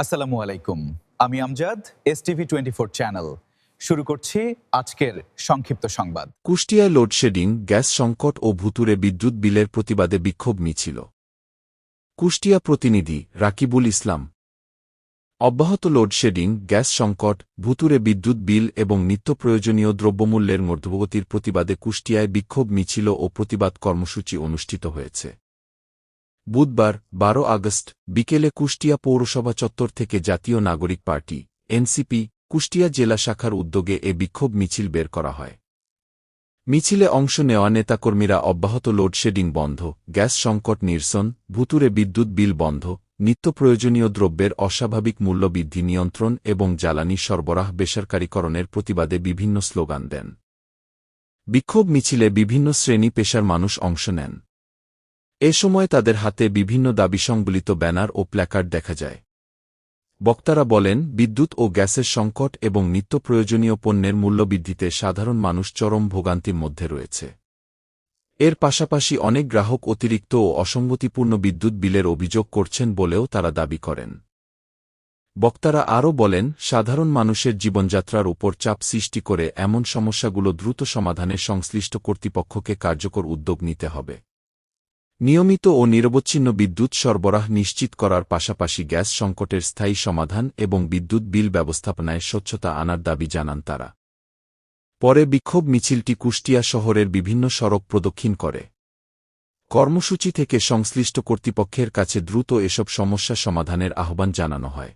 আসসালামু আলাইকুম। আমি আমজাদ, এসটিভি 24 চ্যানেল। শুরু করছি আজকের সংক্ষিপ্ত সংবাদ। কুষ্টিয়ায় লোডশেডিং, গ্যাস সংকট ও ভুতুড়ে বিদ্যুৎ বিলের প্রতিবাদে বিক্ষোভ মিছিল। কুষ্টিয়া প্রতিনিধি রাকিবুল ইসলাম। অব্যাহত লোডশেডিং, গ্যাস সংকট, ভুতুড়ে বিদ্যুৎ বিল এবং নিত্যপ্রয়োজনীয় দ্রব্যমূল্যের মধ্যগতির প্রতিবাদে কুষ্টিয়ায় বিক্ষোভ মিছিল ও প্রতিবাদ কর্মসূচি অনুষ্ঠিত হয়েছে। বুধবার ১২ আগস্ট বিকেলে কুষ্টিয়া পৌরসভা চত্বর থেকে জাতীয় নাগরিক পার্টি এনসিপি কুষ্টিয়া জেলা শাখার উদ্যোগে এ বিক্ষোভ মিছিল বের করা হয়। মিছিলে অংশ নেওয়া নেতাকর্মীরা অব্যাহত লোডশেডিং বন্ধ, গ্যাস সংকট নিরসন, ভুতুড়ে বিদ্যুৎ বিল বন্ধ, নিত্যপ্রয়োজনীয় দ্রব্যের অস্বাভাবিক মূল্যবৃদ্ধি নিয়ন্ত্রণ এবং জ্বালানি সরবরাহ বেসরকারীকরণের প্রতিবাদে বিভিন্ন স্লোগান দেন। বিক্ষোভ মিছিলে বিভিন্ন শ্রেণী পেশার মানুষ অংশ নেন। এ সময় তাদের হাতে বিভিন্ন দাবি সংবলিত ব্যানার ও প্ল্যাকার্ড দেখা যায়। বক্তারা বলেন, বিদ্যুৎ ও গ্যাসের সংকট এবং নিত্যপ্রয়োজনীয় পণ্যের মূল্যবৃদ্ধিতে সাধারণ মানুষ চরম ভোগান্তির মধ্যে রয়েছে। এর পাশাপাশি অনেক গ্রাহক অতিরিক্ত ও অসঙ্গতিপূর্ণ বিদ্যুৎ বিলের অভিযোগ করছেন বলেও তারা দাবি করেন। বক্তারা আরও বলেন, সাধারণ মানুষের জীবনযাত্রার উপর চাপ সৃষ্টি করে এমন সমস্যাগুলো দ্রুত সমাধানে সংশ্লিষ্ট কর্তৃপক্ষকে কার্যকর উদ্যোগ নিতে হবে। নিয়মিত ও নিরবচ্ছিন্ন বিদ্যুৎ সরবরাহ নিশ্চিত করার পাশাপাশি গ্যাস সংকটের স্থায়ী সমাধান এবং বিদ্যুৎ বিল ব্যবস্থাপনায় স্বচ্ছতা আনার দাবি জানান তারা। পরে বিক্ষোভ মিছিলটি কুষ্টিয়া শহরের বিভিন্ন সড়ক প্রদক্ষিণ করে। কর্মসূচি থেকে সংশ্লিষ্ট কর্তৃপক্ষের কাছে দ্রুত এসব সমস্যা সমাধানের আহ্বান জানানো হয়।